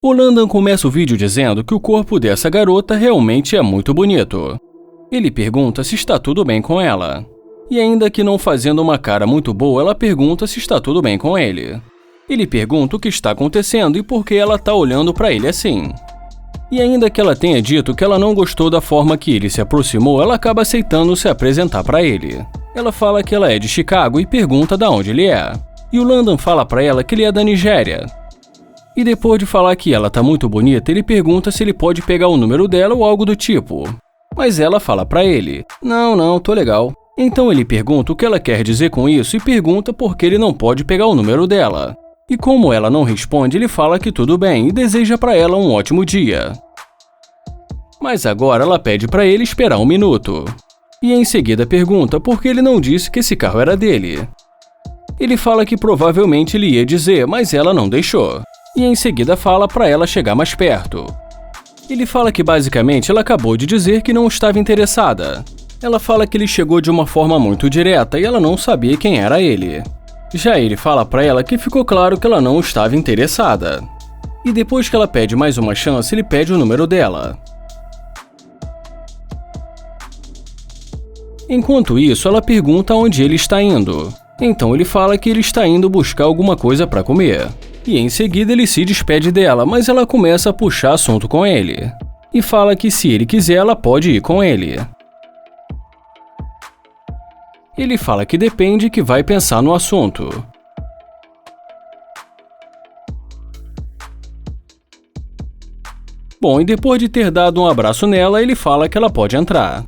O Landon começa o vídeo dizendo que o corpo dessa garota realmente é muito bonito. Ele pergunta se está tudo bem com ela. E ainda que não fazendo uma cara muito boa, ela pergunta se está tudo bem com ele. Ele pergunta o que está acontecendo e por que ela está olhando para ele assim. E ainda que ela tenha dito que ela não gostou da forma que ele se aproximou, ela acaba aceitando se apresentar para ele. Ela fala que ela é de Chicago e pergunta de onde ele é. E o Landon fala para ela que ele é da Nigéria. E depois de falar que ela tá muito bonita, ele pergunta se ele pode pegar o número dela ou algo do tipo. Mas ela fala para ele: não, tô legal. Então ele pergunta o que ela quer dizer com isso e pergunta por que ele não pode pegar o número dela. E como ela não responde, ele fala que tudo bem e deseja para ela um ótimo dia. Mas agora ela pede para ele esperar um minuto. E em seguida pergunta por que ele não disse que esse carro era dele. Ele fala que provavelmente ele ia dizer, mas ela não deixou. E em seguida fala para ela chegar mais perto. Ele fala que basicamente ela acabou de dizer que não estava interessada. Ela fala que ele chegou de uma forma muito direta e ela não sabia quem era ele. Já ele fala para ela que ficou claro que ela não estava interessada. E depois que ela pede mais uma chance, ele pede o número dela. Enquanto isso, ela pergunta onde ele está indo. Então ele fala que ele está indo buscar alguma coisa para comer. E em seguida ele se despede dela, mas ela começa a puxar assunto com ele. E fala que se ele quiser, ela pode ir com ele. Ele fala que depende e que vai pensar no assunto. Bom, e depois de ter dado um abraço nela, ele fala que ela pode entrar.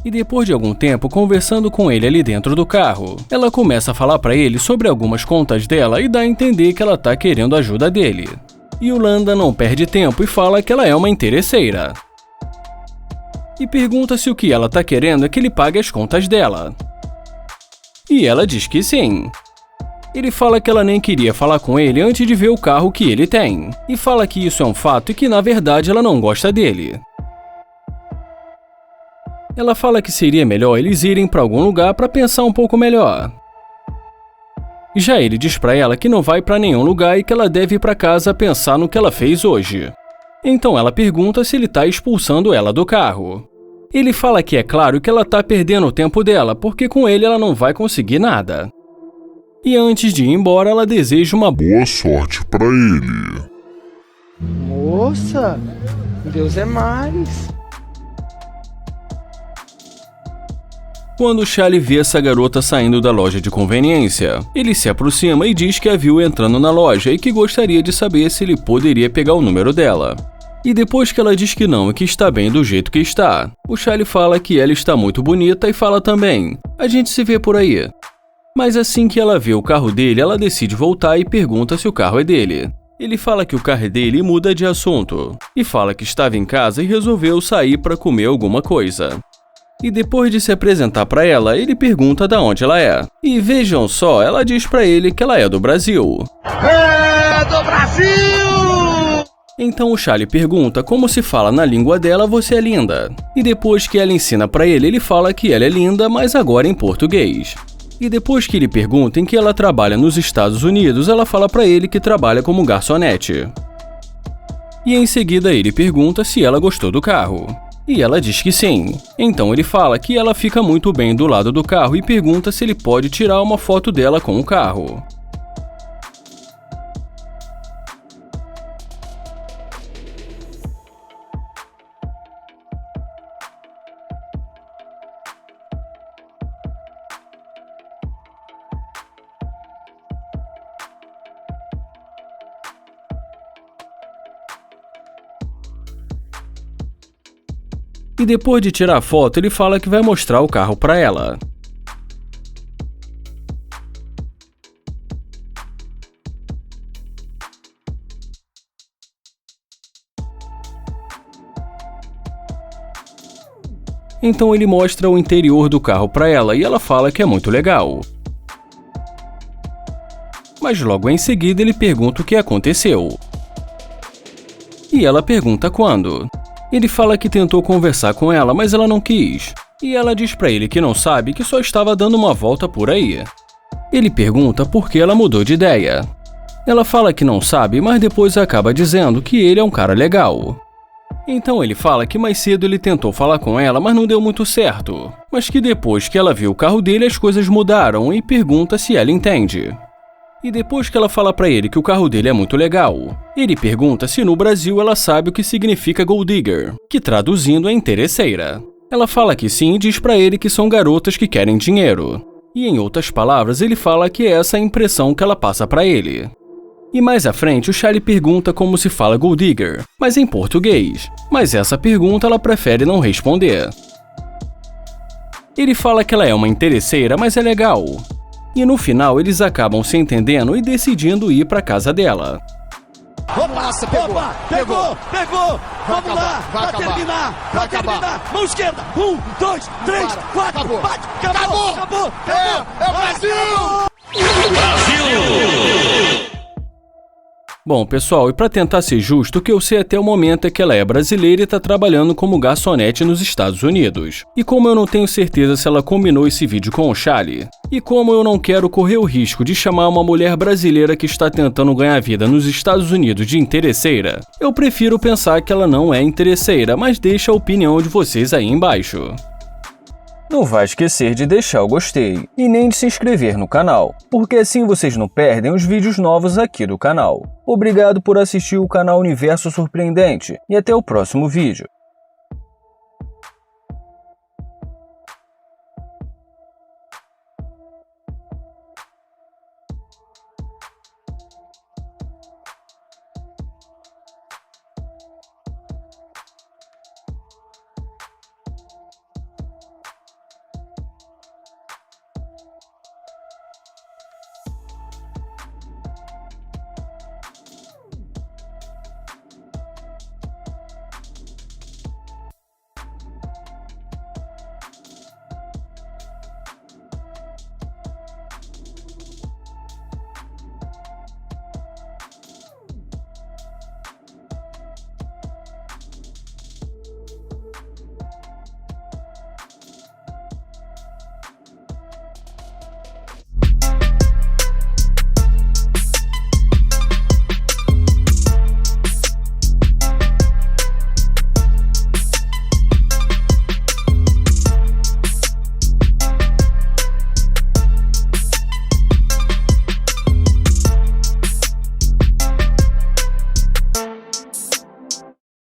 E depois de algum tempo conversando com ele ali dentro do carro, ela começa a falar para ele sobre algumas contas dela e dá a entender que ela tá querendo a ajuda dele. E o Landon não perde tempo e fala que ela é uma interesseira. E pergunta se o que ela tá querendo é que ele pague as contas dela. E ela diz que sim. Ele fala que ela nem queria falar com ele antes de ver o carro que ele tem. E fala que isso é um fato e que na verdade ela não gosta dele. Ela fala que seria melhor eles irem para algum lugar para pensar um pouco melhor. Já ele diz para ela que não vai para nenhum lugar e que ela deve ir para casa pensar no que ela fez hoje. Então ela pergunta se ele tá expulsando ela do carro. Ele fala que é claro que ela tá perdendo o tempo dela, porque com ele ela não vai conseguir nada. E antes de ir embora, ela deseja uma boa sorte para ele. Moça, Deus é mais. Quando Charlie vê essa garota saindo da loja de conveniência, ele se aproxima e diz que a viu entrando na loja e que gostaria de saber se ele poderia pegar o número dela. E depois que ela diz que não e que está bem do jeito que está, o Charlie fala que ela está muito bonita e fala também: a gente se vê por aí. Mas assim que ela vê o carro dele, ela decide voltar e pergunta se o carro é dele. Ele fala que o carro é dele e muda de assunto. E fala que estava em casa e resolveu sair para comer alguma coisa. E depois de se apresentar para ela, ele pergunta de onde ela é. E vejam só, ela diz para ele que ela é do Brasil. É do Brasil! Então o Charlie pergunta como se fala na língua dela "você é linda". E depois que ela ensina para ele, ele fala que ela é linda, mas agora em português. E depois que ele pergunta em que ela trabalha nos Estados Unidos, ela fala para ele que trabalha como garçonete. E em seguida ele pergunta se ela gostou do carro. E ela diz que sim. Então ele fala que ela fica muito bem do lado do carro e pergunta se ele pode tirar uma foto dela com o carro. E depois de tirar a foto, ele fala que vai mostrar o carro para ela. Então ele mostra o interior do carro para ela e ela fala que é muito legal. Mas logo em seguida ele pergunta o que aconteceu. E ela pergunta quando. Ele fala que tentou conversar com ela, mas ela não quis. E ela diz pra ele que não sabe, que só estava dando uma volta por aí. Ele pergunta por que ela mudou de ideia. Ela fala que não sabe, mas depois acaba dizendo que ele é um cara legal. Então ele fala que mais cedo ele tentou falar com ela, mas não deu muito certo. Mas que depois que ela viu o carro dele, as coisas mudaram e pergunta se ela entende. E depois que ela fala pra ele que o carro dele é muito legal, ele pergunta se no Brasil ela sabe o que significa gold digger, que traduzindo é interesseira. Ela fala que sim e diz pra ele que são garotas que querem dinheiro. E em outras palavras, ele fala que essa é a impressão que ela passa pra ele. E mais à frente, o Charlie pergunta como se fala gold digger, mas em português. Mas essa pergunta ela prefere não responder. Ele fala que ela é uma interesseira, mas é legal. E no final, eles acabam se entendendo e decidindo ir pra casa dela. Opa, nossa, pegou, pegou! Vamos lá, vai terminar! Mão esquerda, 1, 2, 3, 4, bate, acabou! É o Brasil! Bom, pessoal, e pra tentar ser justo, o que eu sei até o momento é que ela é brasileira e tá trabalhando como garçonete nos Estados Unidos. E como eu não tenho certeza se ela combinou esse vídeo com o Charlie, e como eu não quero correr o risco de chamar uma mulher brasileira que está tentando ganhar vida nos Estados Unidos de interesseira, eu prefiro pensar que ela não é interesseira, mas deixa a opinião de vocês aí embaixo. Não vai esquecer de deixar o gostei e nem de se inscrever no canal, porque assim vocês não perdem os vídeos novos aqui do canal. Obrigado por assistir o canal Universo Surpreendente e até o próximo vídeo.